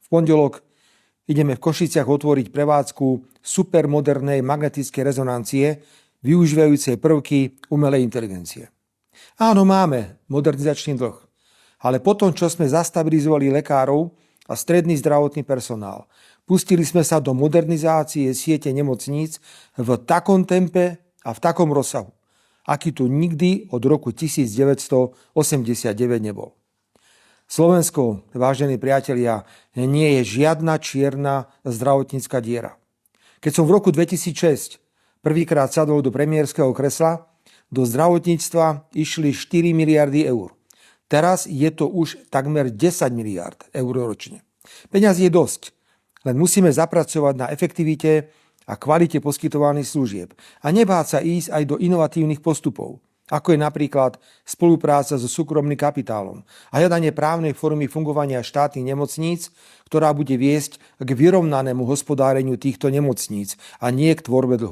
V pondelok ideme v Košiciach otvoriť prevádzku supermodernej magnetickej rezonancie, využívajúcej prvky umelej inteligencie. Áno, máme modernizačný dlh, ale potom, čo sme zastabilizovali lekárov a stredný zdravotný personál, pustili sme sa do modernizácie siete nemocníc v takom tempe a v takom rozsahu, aký tu nikdy od roku 1989 nebol. Slovensko, vážení priatelia, nie je žiadna čierna zdravotnícka diera. Keď som v roku 2006 prvýkrát sadol do premiérskeho kresla, do zdravotníctva išli 4 miliardy eur. Teraz je to už takmer 10 miliard eur ročne. Peňazí je dosť, len musíme zapracovať na efektivite a kvalite poskytovaných služieb a nebáť sa ísť aj do inovatívnych postupov, ako je napríklad spolupráca so súkromným kapitálom a hľadanie právnej formy fungovania štátnych nemocníc, ktorá bude viesť k vyrovnanému hospodáreniu týchto nemocníc a nie k tvorbe dlhu.